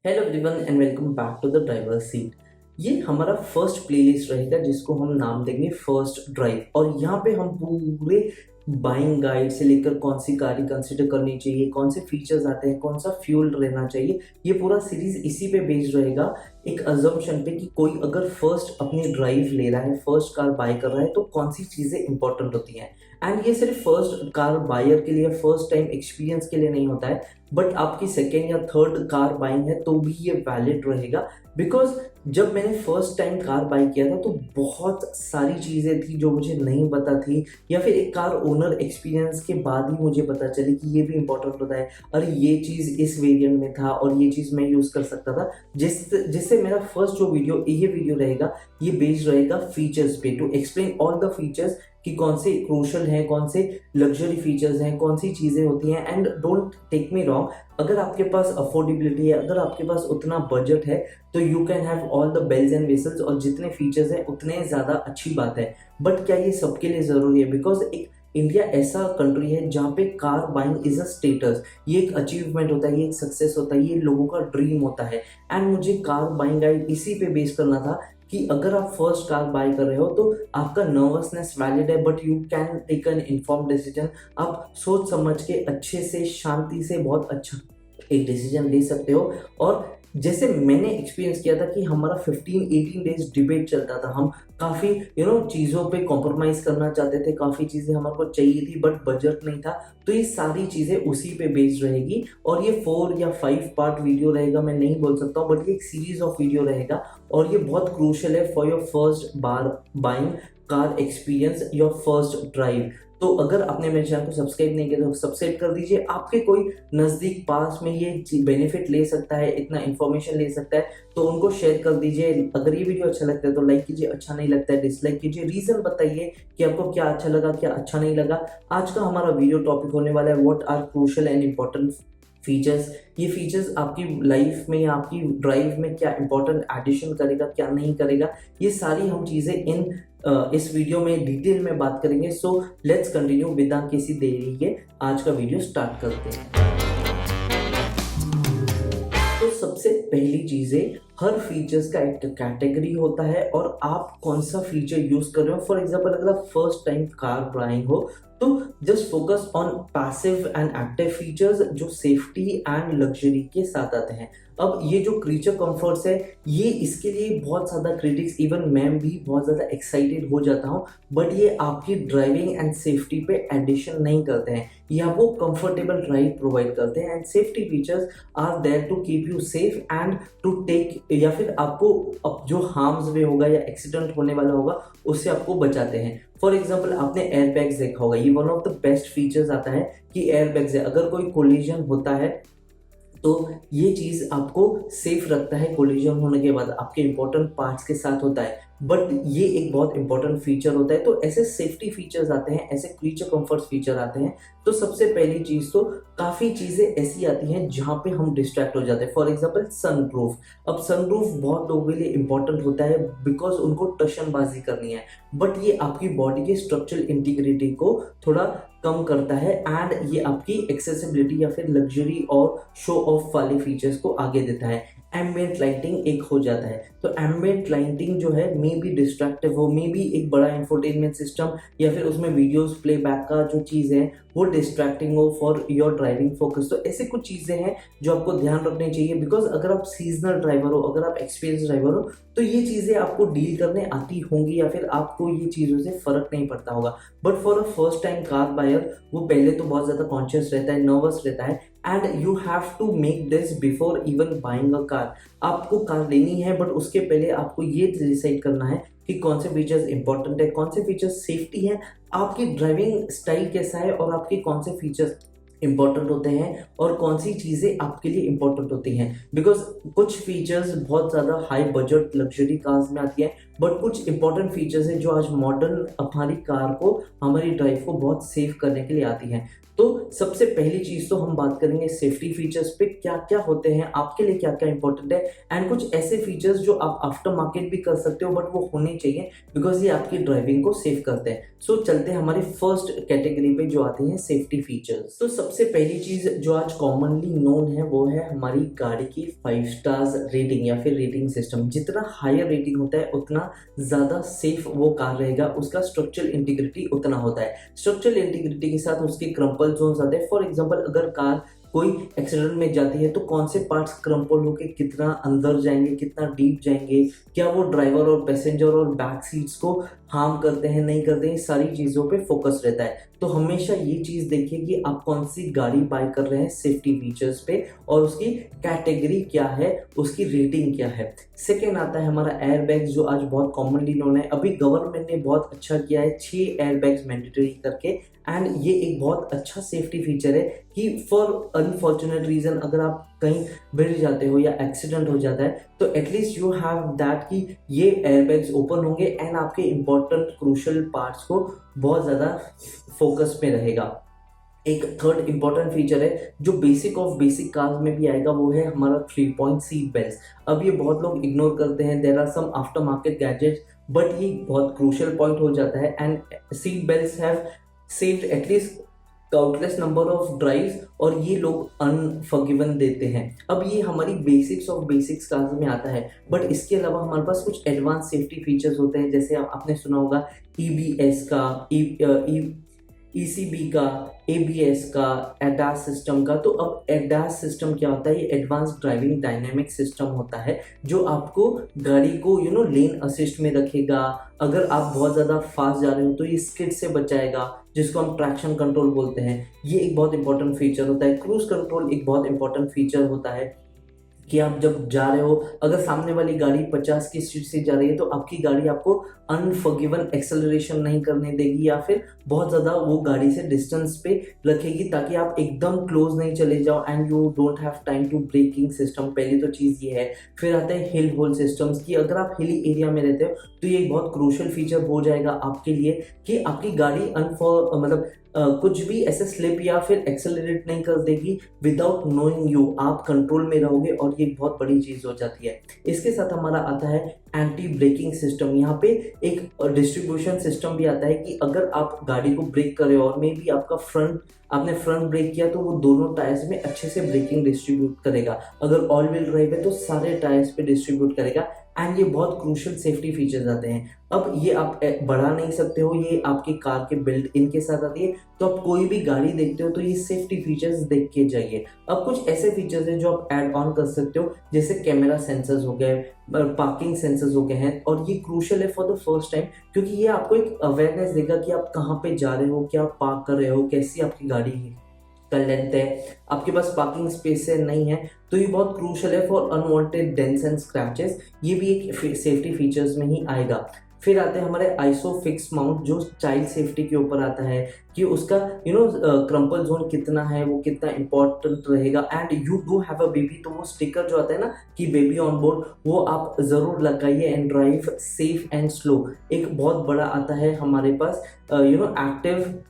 Hello everyone and welcome back to the driver seat. ये हमारा first playlist रहेगा जिसको हम नाम देंगे फर्स्ट ड्राइव। और यहाँ पे हम पूरे बाइंग गाइड से लेकर कौन सी गाड़ी कंसिडर करनी चाहिए, कौन से फीचर्स आते हैं, कौन सा फ्यूल रहना चाहिए, ये पूरा सीरीज इसी पे बेस्ड रहेगा। एक अजम्पशन पे कि कोई अगर फर्स्ट अपनी ड्राइव ले रहा है, फर्स्ट कार बाय कर रहा है, तो कौन सी चीज़ें इंपॉर्टेंट होती हैं। एंड ये सिर्फ फर्स्ट कार बायर के लिए, फर्स्ट टाइम एक्सपीरियंस के लिए नहीं होता है, बट आपकी सेकेंड या थर्ड कार बाइंग है तो भी ये वैलिड रहेगा। बिकॉज जब मैंने फर्स्ट टाइम कार बाई किया था तो बहुत सारी चीज़ें थी जो मुझे नहीं पता थी, या फिर एक कार ओनर एक्सपीरियंस के बाद ही मुझे पता चली कि ये भी इंपॉर्टेंट होता है। अरे ये चीज़ इस वेरिएंट में था और ये चीज़ मैं यूज़ कर सकता था। जिससे मेरा फर्स्ट जो ये वीडियो रहेगा, ये बेस्ड रहेगा फीचर्स पे, to explain all the features कि कौन से क्रूशल हैं, कौन से लग्जरी फीचर्स हैं, कौन सी चीज़ें होती हैं। And don't take me wrong, अगर आपके पास अफोर्डेबिलिटी है, अगर आपके पास उतना बजट है, तो you can have all the bells and whistles, और जितने फीचर्स हैं उतने ज़्यादा अच्छी बात है। बट क्या ये सबके लिए ज़रूरी है? बिकॉज एक इंडिया ऐसा कंट्री है जहाँ पे car buying is a status, ये एक अचीवमेंट होता है, ये एक सक्सेस होता है, ये लोगों का ड्रीम होता है। एंड मुझे कार बाइंग गाइड इसी पे बेस करना था कि अगर आप फर्स्ट कार बाय कर रहे हो तो आपका नर्वसनेस वैलिड है, but you can take an inform decision. आप सोच समझ के अच्छे से, शांति से, बहुत अच्छा एक डिसीजन ले सकते हो। और जैसे मैंने एक्सपीरियंस किया था कि हमारा 15-18 डेज डिबेट चलता था, हम काफ़ी चीज़ों पे कॉम्प्रोमाइज़ करना चाहते थे, काफ़ी चीज़ें हमारे को चाहिए थी बट बजट नहीं था। तो ये सारी चीज़ें उसी पे बेस्ड रहेगी, और ये 4 या 5 पार्ट वीडियो रहेगा, मैं नहीं बोल सकता हूँ, बट ये एक सीरीज ऑफ वीडियो रहेगा। और ये बहुत क्रूशल है for your first bar buying car experience, your first drive. तो अगर आपने मेरे चैनल को सब्सक्राइब नहीं किया तो सब्सक्राइब कर दीजिए। आपके कोई नज़दीक पास में ये बेनिफिट ले सकता है, इतना इन्फॉर्मेशन ले सकता है, तो उनको शेयर कर दीजिए। अगर ये वीडियो अच्छा लगता है तो लाइक कीजिए, अच्छा नहीं लगता है डिसलाइक कीजिए। रीज़न बताइए कि आपको क्या अच्छा लगा, क्या अच्छा नहीं लगा। आज का हमारा वीडियो टॉपिक होने वाला है what are crucial and important features. ये फीचर्स आपकी लाइफ में या आपकी ड्राइव में क्या इंपॉर्टेंट एडिशन करेगा, क्या नहीं करेगा, ये सारी हम चीज़ें इस वीडियो में डिटेल में बात करेंगे। सो लेट्स कंटिन्यू बिना किसी देरी के आज का वीडियो स्टार्ट करते हैं। तो सबसे पहली चीज़ें, हर फीचर्स का एक कैटेगरी होता है और आप कौन सा फीचर यूज़ कर रहे हो। फॉर एग्जांपल, अगर आप फर्स्ट टाइम कार बाइंग हो तो just focus on passive and active features जो सेफ्टी एंड लग्जरी के साथ आते हैं। अब ये जो क्रीचर कंफर्ट्स है, ये इसके लिए बहुत ज़्यादा क्रिटिक्स, इवन मैं भी बहुत ज़्यादा एक्साइटेड हो जाता हूँ, बट ये आपकी ड्राइविंग एंड सेफ्टी पे एडिशन नहीं करते हैं, ये आपको कंफर्टेबल ड्राइव प्रोवाइड करते हैं। And safety features are there to keep you safe and to take, या फिर आपको अब जो हार्म्स वे होगा या एक्सीडेंट होने वाला होगा उससे आपको बचाते हैं। फॉर एग्जाम्पल, आपने एयर बैग्स देखा होगा, ये one of the best features आता है कि एयर बैग्स है, अगर कोई कोलिजन होता है तो ये चीज़ आपको सेफ रखता है। कोलिजन होने के बाद आपके इंपॉर्टेंट पार्ट्स के साथ होता है, बट ये एक बहुत इंपॉर्टेंट फीचर होता है। तो ऐसे सेफ्टी फीचर्स आते हैं, ऐसे क्रीचर कंफर्ट फीचर आते हैं। तो सबसे पहली चीज़, तो काफ़ी चीज़ें ऐसी आती हैं जहाँ पे हम डिस्ट्रैक्ट हो जाते हैं। For example, sunroof. अब सनरूफ बहुत लोगों के लिए इंपॉर्टेंट होता है बिकॉज उनको टशनबाजी करनी है, बट ये आपकी बॉडी के स्ट्रक्चरल इंटीग्रिटी को थोड़ा कम करता है, एंड ये आपकी एक्सेसिबिलिटी या फिर लग्जरी और शो ऑफ वाले फीचर्स को आगे देता है। एम्बिएंट लाइटिंग एक हो जाता है, तो एम्बिएंट लाइटिंग जो है मे बी डिस्ट्रैक्टिव हो, मे बी एक बड़ा इंफोटेनमेंट सिस्टम या फिर उसमें वीडियोस प्लेबैक का जो चीज़ है वो डिस्ट्रैक्टिंग हो फॉर योर ड्राइविंग फोकस। तो ऐसे कुछ चीज़ें हैं जो आपको ध्यान रखनी चाहिए, बिकॉज अगर आप सीजनल ड्राइवर हो, अगर आप एक्सपीरियंस ड्राइवर हो, तो ये चीज़ें आपको डील करने आती होंगी या फिर आपको ये चीज़ों से फ़र्क नहीं पड़ता होगा। But for a first time car buyer, वो पहले तो बहुत ज़्यादा कॉन्शियस रहता है, नर्वस रहता है, and you have to make this before even buying a car. आपको कार लेनी है, बट उसके पहले आपको ये डिसाइड करना है कि कौन से फीचर्स इंपॉर्टेंट है, कौन से फीचर्स सेफ्टी है, आपकी ड्राइविंग स्टाइल कैसा है, और आपके कौन से फीचर्स इंपॉर्टेंट होते हैं और कौन सी चीज़ें आपके लिए इंपॉर्टेंट होती हैं। बिकॉज कुछ फीचर्स बहुत ज़्यादा हाई बजट लग्जरी कार्स में आती है, बट कुछ इंपॉर्टेंट फीचर्स हैं जो आज मॉडर्न हमारी कार को, हमारी ड्राइव को बहुत सेफ करने के लिए आती हैं। तो सबसे पहली चीज तो हम बात करेंगे सेफ्टी फीचर्स पे, क्या क्या होते हैं आपके लिए, क्या क्या इंपॉर्टेंट है, एंड कुछ ऐसे फीचर्स जो आप आफ्टर मार्केट भी कर सकते हो बट वो होने चाहिए बिकॉज ये आपकी ड्राइविंग को सेफ करते हैं। सो चलते हैं हमारी फर्स्ट कैटेगरी पे जो आती है सेफ्टी फीचर्स। तो सबसे पहली चीज जो आज कॉमनली नोन है वो है हमारी गाड़ी की 5 स्टार्स रेटिंग या फिर रेटिंग सिस्टम। जितना हायर रेटिंग होता है उतना ज्यादा सेफ वो कार रहेगा, उसका स्ट्रक्चरल इंटीग्रिटी उतना होता है। स्ट्रक्चरल इंटीग्रिटी के साथ उसके क्रम्पल जोन्स आते हैं। फॉर एग्जांपल अगर कार कोई एक्सीडेंट में जाती है तो कौन से पार्ट्स क्रम्पल होके कितना अंदर जाएंगे, कितना डीप जाएंगे, क्या वो ड्राइवर और पैसेंजर और बैक सीट्स को हार्म करते हैं नहीं करते हैं, सारी चीज़ों पे फोकस रहता है। तो हमेशा ये चीज़ देखिए कि आप कौन सी गाड़ी बाय कर रहे हैं सेफ्टी फीचर्स पे और उसकी कैटेगरी क्या है, उसकी रेटिंग क्या है। सेकेंड आता है हमारा एयर बैग्स जो आज बहुत कॉमनली नोन है। अभी गवर्नमेंट ने बहुत अच्छा किया है 6 एयर बैग्स मैंडेटरी करके, एंड ये एक बहुत अच्छा सेफ्टी फीचर है कि फॉर अनफॉर्चुनेट रीजन अगर आप कहीं भिड़ जाते हो या एक्सीडेंट हो जाता है तो एटलीस्ट यू हैव दैट कि ये एयरबैग्स ओपन होंगे एंड आपके इंपॉर्टेंट क्रूशियल पार्ट्स को बहुत ज़्यादा फोकस में रहेगा। एक थर्ड इंपॉर्टेंट फीचर है जो बेसिक ऑफ बेसिक कार्स में भी आएगा, वो है हमारा 3 पॉइंट सीट बेल्ट। अब ये बहुत लोग इग्नोर करते हैं, there are some after market gadgets, but ये बहुत क्रूशियल पॉइंट हो जाता है and seat belts have saved at least countless number of drives और ये लोग अनफॉरगिवन देते हैं। अब ये हमारी बेसिक्स ऑफ बेसिक्स कार्स में आता है, बट इसके अलावा हमारे पास कुछ एडवांस सेफ्टी फीचर्स होते हैं। जैसे आपने सुना होगा EBS का, ECB का, ABS का, ADAS सिस्टम का। तो अब ADAS सिस्टम क्या होता है? ये एडवांस ड्राइविंग डायनेमिक सिस्टम होता है जो आपको गाड़ी को लेन असिस्ट में रखेगा। अगर आप बहुत ज़्यादा फास्ट जा रहे हो तो ये स्किड से बचाएगा, जिसको हम ट्रैक्शन कंट्रोल बोलते हैं। ये एक बहुत इंपॉर्टेंट फीचर होता है। क्रूज कंट्रोल एक बहुत इंपॉर्टेंट फीचर होता है कि आप जब जा रहे हो, अगर सामने वाली गाड़ी 50 की स्पीड से जा रही है तो आपकी गाड़ी आपको अनफॉरगिवन एक्सेलरेशन नहीं करने देगी या फिर बहुत ज़्यादा वो गाड़ी से डिस्टेंस पे रखेगी ताकि आप एकदम क्लोज नहीं चले जाओ and you don't have time to braking system. पहली तो चीज़ ये है। फिर आते हैं हिल होल्ड सिस्टम्स की। अगर आप हिली एरिया में रहते हो तो ये एक बहुत क्रूशियल फीचर हो जाएगा आपके लिए कि आपकी गाड़ी कुछ भी ऐसे स्लिप या फिर एक्सेलरेट नहीं कर देगी विदाउट नोइंग यू। आप कंट्रोल में रहोगे और ये बहुत बड़ी चीज़ हो जाती है। इसके साथ हमारा आता है एंटी ब्रेकिंग सिस्टम। यहाँ पे एक डिस्ट्रीब्यूशन सिस्टम भी आता है कि अगर आप गाड़ी को ब्रेक कर रहे हो और मे बी आपने फ्रंट ब्रेक किया तो वो दोनों टायर्स में अच्छे से ब्रेकिंग डिस्ट्रीब्यूट करेगा। अगर ऑल व्हील ड्राइव है तो सारे टायर्स पे डिस्ट्रीब्यूट करेगा एंड ये बहुत क्रूशियल सेफ्टी फीचर्स आते हैं। अब ये आप बढ़ा नहीं सकते हो, ये आपकी कार के बिल्ट इन के साथ आती है। तो आप कोई भी गाड़ी देखते हो तो ये सेफ्टी फीचर्स देख के जाइए। अब कुछ ऐसे फीचर्स हैं जो आप ऐड ऑन कर सकते हो, जैसे कैमरा सेंसर्स हो गए, पार्किंग सेंसर्स हो गए हैं, और ये क्रूशियल है फॉर द फर्स्ट टाइम क्योंकि ये आपको एक अवेयरनेस देगा कि आप कहाँ पे जा रहे हो, क्या आप पार्क कर रहे हो, कैसी आपकी गाड़ी का लेंथ है, आपके पास पार्किंग स्पेस है नहीं है। तो ये बहुत क्रूशियल है for unwanted dents and scratches. ये भी एक सेफ्टी फीचर्स में ही आएगा। फिर आते हैं हमारे आइसो फिक्स माउंट जो चाइल्ड सेफ्टी के ऊपर आता है कि उसका क्रम्पल जोन कितना है, वो कितना इंपॉर्टेंट रहेगा। And you do have a baby, तो वो स्टिकर जो आता है ना कि बेबी ऑन बोर्ड, वो आप जरूर लगाइए and drive safe and slow. एक बहुत बड़ा आता है हमारे पास active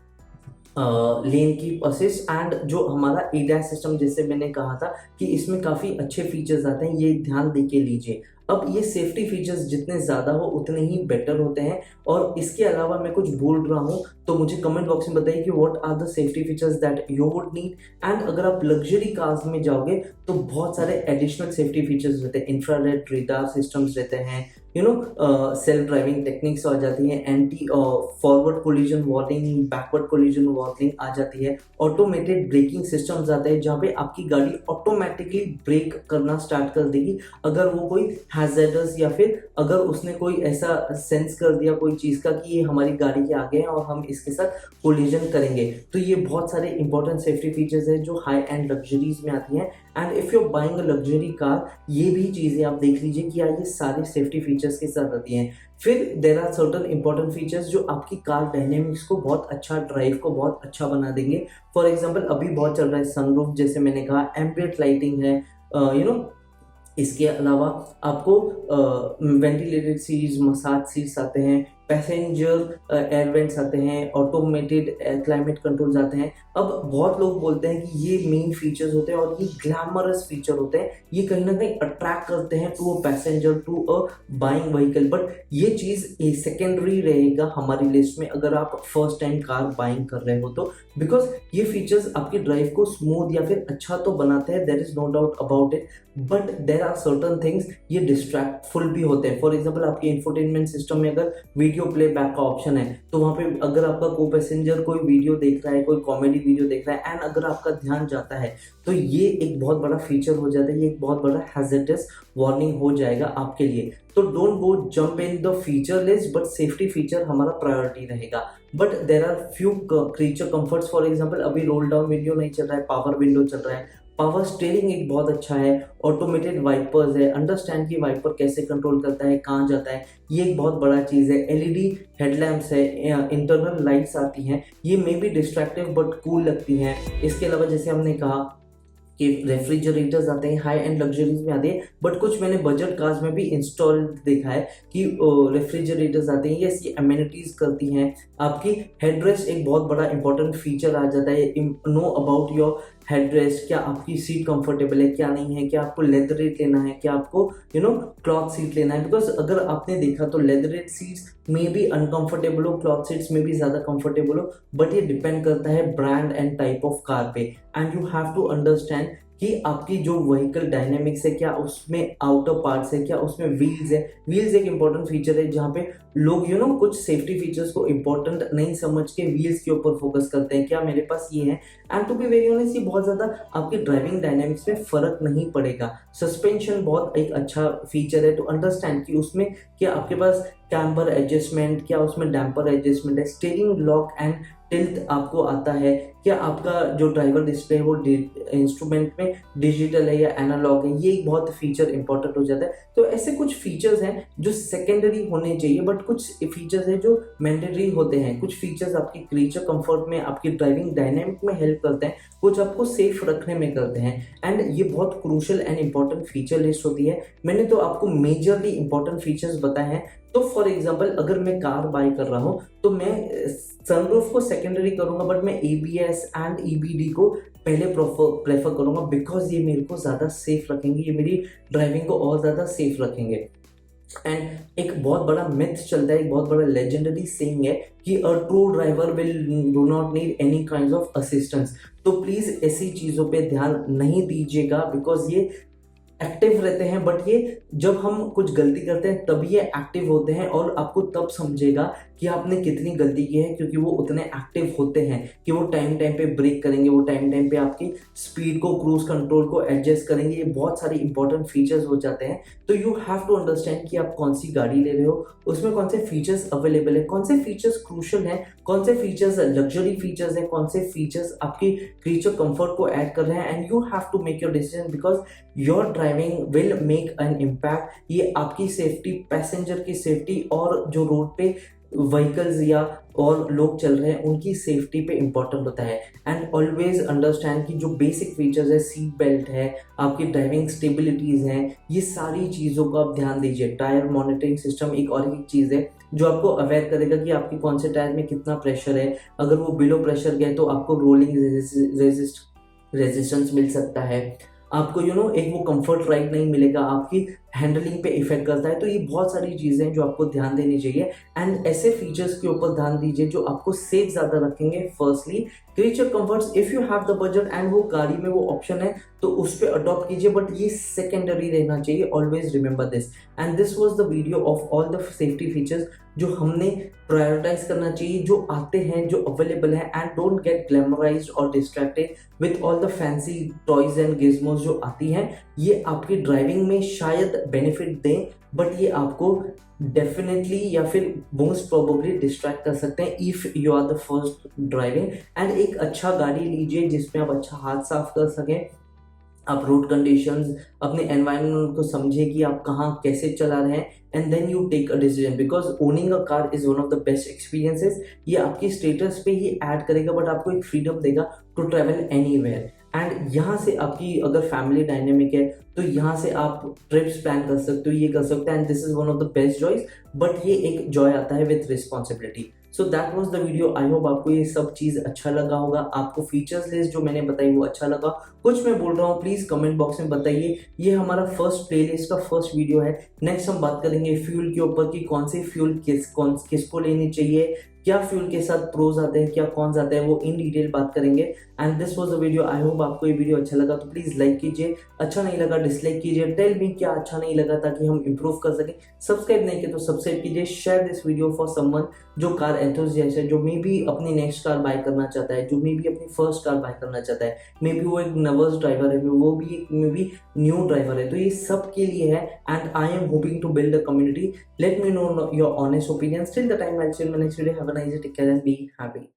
lane keep assist and जो हमारा ADAS सिस्टम, जैसे मैंने कहा था कि इसमें काफ़ी अच्छे फीचर्स आते हैं, ये ध्यान दे के लीजिए। अब ये सेफ्टी फीचर्स जितने ज़्यादा हो उतने ही बेटर होते हैं। और इसके अलावा मैं कुछ भूल रहा हूँ तो मुझे कमेंट बॉक्स में बताइए कि what are the safety features that you would need. And अगर आप लग्जरी कार्स में जाओगे तो बहुत सारे एडिशनल सेफ्टी फीचर्स रहते हैं। इंफ्रारेड रेडार सिस्टम्स रहते हैं, सेल्फ ड्राइविंग टेक्निक्स आ जाती है, anti forward collision warning, backward collision warning आ जाती है, ऑटोमेटेड ब्रेकिंग सिस्टम्स आते हैं जहाँ पे आपकी गाड़ी ऑटोमेटिकली ब्रेक करना स्टार्ट कर देगी अगर वो कोई हैजर्डस या फिर अगर उसने कोई ऐसा सेंस कर दिया कोई चीज़ का कि ये हमारी गाड़ी के आगे है और हम इसके साथ कोलिजन करेंगे। तो ये बहुत सारे इंपॉर्टेंट सेफ्टी फीचर्स है जो हाई एंड लग्जरीज में आती हैं। And if you buying a luxury car, ये भी चीज़ें आप देख लीजिए कि ये सारे सेफ्टी फीचर्स के साथ आती हैं। फिर there are certain important features जो आपकी कार डायनेमिक्स को बहुत अच्छा, ड्राइव को बहुत अच्छा बना देंगे। फॉर एग्जाम्पल अभी बहुत चल रहा है सनरूफ, जैसे मैंने कहा, एम्बिएंट लाइटिंग है, इसके अलावा आपको वेंटिलेटेड सीट्स, मसाज सीट्स आते हैं, पैसेंजर एयर वेंट्स आते हैं, ऑटोमेटेड क्लाइमेट कंट्रोल्स आते हैं। अब बहुत लोग बोलते हैं कि ये मेन फीचर्स होते हैं और ये ग्लैमरस फीचर होते हैं, ये कहीं ना कहीं अट्रैक्ट करते हैं to a passenger, to a buying vehicle, but ये चीज़ सेकेंडरी रहेगा हमारी लिस्ट में अगर आप फर्स्ट टाइम कार बाइंग कर रहे हो तो, बिकॉज ये फीचर्स आपकी ड्राइव को स्मूथ या फिर अच्छा तो बनाते हैं, there is no doubt about it, but there are certain things ये डिस्ट्रैक्टफुल भी होते हैं। फॉर एग्जाम्पल आपके इंफोटेनमेंट सिस्टम में अगर वीडियो प्लेबैक का ऑप्शन है तो वहाँ पे अगर आपका को पैसेंजर कोई वीडियो देख रहा है, कोई कॉमेडी वीडियो देख रहा है एंड अगर आपका ध्यान जाता है तो ये एक बहुत बड़ा फीचर हो जाता है, ये एक बहुत बड़ा हैजर्डस वार्निंग हो जाएगा आपके लिए। तो don't go jump in the feature list, but safety feature हमारा प्रायोरिटी रहेगा। But there are few creature comforts, for example अभी रोल डाउन विंडो नहीं चल रहा है, पावर विंडो चल रहा है, पावर स्टीयरिंग एक बहुत अच्छा है, ऑटोमेटेड वाइपर्स है, अंडरस्टैंड कि वाइपर कैसे कंट्रोल करता है, कहाँ जाता है, ये एक बहुत बड़ा चीज़ है। एलईडी हेडलैम्प्स है, इंटरनल लाइट्स आती हैं, ये may be destructive but cool लगती हैं। इसके अलावा जैसे हमने कहा कि रेफ्रिजरेटर्स आते हैं, हाई एंड लग्जरीज में आते हैं, बट कुछ मैंने बजट कार्स में भी इंस्टॉल देखा है कि रेफ्रिजरेटर्स आते हैं, ये अमेनिटीज करती हैं। आपकी हेडरेस्ट एक बहुत बड़ा इंपॉर्टेंट फीचर आ जाता है, नो अबाउट योर हेडरेस्ट, क्या आपकी सीट कंफर्टेबल है क्या नहीं है, क्या आपको लेदरेट लेना है, क्या आपको क्लॉथ सीट लेना है, बिकॉज अगर आपने देखा तो लेदरेट सीट्स में भी अनकंफर्टेबल हो, क्लॉथ सीट्स में भी ज़्यादा कंफर्टेबल हो, बट ये डिपेंड करता है brand and type of car पे। And you have to understand कि आपकी जो व्हीकल डायनेमिक्स है, क्या उसमें आउटर पार्ट्स है, क्या उसमें व्हील्स है। व्हील्स एक इंपॉर्टेंट फीचर है जहाँ पे लोग कुछ सेफ्टी फीचर्स को इंपॉर्टेंट नहीं समझ के व्हील्स के ऊपर फोकस करते हैं, क्या मेरे पास ये है। And to be very honest ये बहुत ज़्यादा आपकी ड्राइविंग डायनेमिक्स में फ़र्क नहीं पड़ेगा। सस्पेंशन बहुत एक अच्छा फीचर है टू अंडरस्टैंड कि उसमें क्या आपके पास कैम्बर एडजस्टमेंट, क्या उसमें डैम्पर एडजस्टमेंट है, स्टीयरिंग लॉक एंड टिल्ट आपको आता है, क्या आपका जो ड्राइवर डिस्प्ले है वो इंस्ट्रूमेंट में डिजिटल है या एनालॉग है, ये एक बहुत फीचर इंपॉर्टेंट हो जाता है। तो ऐसे कुछ फीचर्स हैं जो सेकेंडरी होने चाहिए, बट कुछ फीचर्स हैं जो मैंडेटरी होते हैं। कुछ फीचर्स आपकी क्रीचर कंफर्ट में, आपकी ड्राइविंग डायनेमिक में हेल्प करते हैं, कुछ आपको सेफ रखने में करते हैं। एंड ये बहुत crucial and important feature list होती है। मैंने तो आपको मेजरली इंपॉर्टेंट फीचर्स बताए हैं। तो फॉर एग्जाम्पल अगर मैं कार बाय कर रहा हूँ तो मैं सनरूफ को सेकेंडरी करूंगा, बट मैं ABS एंड EBD को पहले प्रेफर करूंगा, बिकॉज ये मेरे को ज़्यादा सेफ रखेंगे, ये मेरी ड्राइविंग को और ज़्यादा सेफ रखेंगे। एंड एक बहुत बड़ा मिथ चलता है, एक बहुत बड़ा लेजेंडरी सेइंग है कि a true driver will do not need any kind of assistance. तो प्लीज़ ऐसी चीज़ों पे ध्यान नहीं दीजिएगा, बिकॉज ये एक्टिव रहते हैं, बट ये जब हम कुछ गलती करते हैं तभी ये एक्टिव होते हैं, और आपको तब समझेगा कि आपने कितनी गलती की है, क्योंकि वो उतने एक्टिव होते हैं कि वो टाइम टाइम पे ब्रेक करेंगे, वो टाइम टाइम पे आपकी स्पीड को, क्रूज कंट्रोल को एडजस्ट करेंगे। ये बहुत सारे इंपॉर्टेंट फीचर्स हो जाते हैं। तो यू हैव टू अंडरस्टैंड कि आप कौन सी गाड़ी ले रहे हो, उसमें कौन से फीचर्स अवेलेबल है, कौन से फीचर्स क्रूशल हैं, कौन से फीचर्स लग्जरी फीचर्स हैं, कौन से फीचर्स आपकी क्रीचर कंफर्ट को ऐड कर रहे हैं। And you have to make your decision, because your driving will make an impact. ये आपकी सेफ्टी, पैसेंजर की सेफ्टी, और जो रोड पे व्हीकल्स या और लोग चल रहे हैं उनकी सेफ्टी पे इंपॉर्टेंट होता है। एंड ऑलवेज अंडरस्टैंड कि जो बेसिक फीचर्स है, सीट बेल्ट है, आपकी ड्राइविंग स्टेबिलिटीज़ हैं, ये सारी चीज़ों को आप ध्यान दीजिए। टायर मॉनिटरिंग सिस्टम एक और एक चीज़ है जो आपको अवेयर करेगा कि आपके कौन से टायर में कितना प्रेशर है। अगर वो बिलो प्रेशर गए तो आपको रोलिंग रेजिस्टेंस मिल सकता है, आपको एक वो कंफर्ट राइड नहीं मिलेगा, आपकी हैंडलिंग पे इफेक्ट करता है। तो ये बहुत सारी चीज़ें हैं जो आपको ध्यान देनी चाहिए। एंड ऐसे फीचर्स के ऊपर ध्यान दीजिए जो आपको सेफ ज़्यादा रखेंगे। Firstly creature comforts, if you have the budget and वो गाड़ी में वो ऑप्शन है तो उस पर अडॉप्ट कीजिए, बट ये सेकेंडरी रहना चाहिए। Always remember this. And this was the video of all the safety features जो हमने प्रायोरिटाइज करना चाहिए, जो आते हैं, जो अवेलेबल है। एंड डोंट गेट ग्लैमराइज्ड और distracted with all the fancy toys and gizmos जो आती हैं। ये आपकी ड्राइविंग में शायद बेनिफिट दें, बट ये आपको डेफिनेटली या फिर मोस्ट प्रोबेबली डिस्ट्रैक्ट कर सकते हैं if you are the first driving. And एक अच्छा गाड़ी लीजिए जिसमें आप अच्छा हाथ साफ कर सकें, आप रोड कंडीशंस, अपने एनवायरनमेंट को समझिए कि आप कहाँ कैसे चला रहे हैं, and then you take a decision, because owning a car is one of the best experiences. ये आपकी स्टेटस पे ही ऐड करेगा, बट आपको एक फ्रीडम देगा टू ट्रैवल एनीवेयर। एंड यहाँ से आपकी अगर फैमिली डायनेमिक है तो यहाँ से आप ट्रिप्स प्लान कर सकते हो, ये कर सकते हो, and this is one of the best joys. But ये एक जॉय आता है with responsibility. So that was the video. I hope आपको ये सब चीज़ अच्छा लगा होगा, आपको फीचर्स लिस्ट जो मैंने बताई वो अच्छा लगा, कुछ मैं बोल रहा हूँ प्लीज़ कमेंट बॉक्स में बताइए। ये हमारा फर्स्ट प्लेलिस्ट का फर्स्ट वीडियो है। नेक्स्ट हम बात करेंगे फ्यूल के ऊपर कि कौन सी फ्यूल किसको लेनी चाहिए, क्या फ्यूल के साथ प्रोज आते हैं, क्या कॉन्स आते हैं, वो इन डिटेल बात करेंगे। And this was the video. I hope आपको ये वीडियो अच्छा लगा तो प्लीज़ लाइक कीजिए, अच्छा नहीं लगा डिसलाइक कीजिए, टेल मी क्या अच्छा नहीं लगा ताकि हम इंप्रूव कर सकें। सब्सक्राइब नहीं किया तो सब्सक्राइब कीजिए, share this video for someone जो कार एंथुसियास्ट है, जो मे बी अपनी नेक्स्ट कार बाय करना चाहता है, जो मे बी अपनी फर्स्ट कार बाय करना चाहता है, मे बी वो एक नर्वस ड्राइवर है, वो भी एक मे बी न्यू ड्राइवर है। तो ये सब के लिए है and I am hoping to build a community. Let me know your honest opinions. Till the time I'll see you in my next video. Have a nice day. Take care and be happy.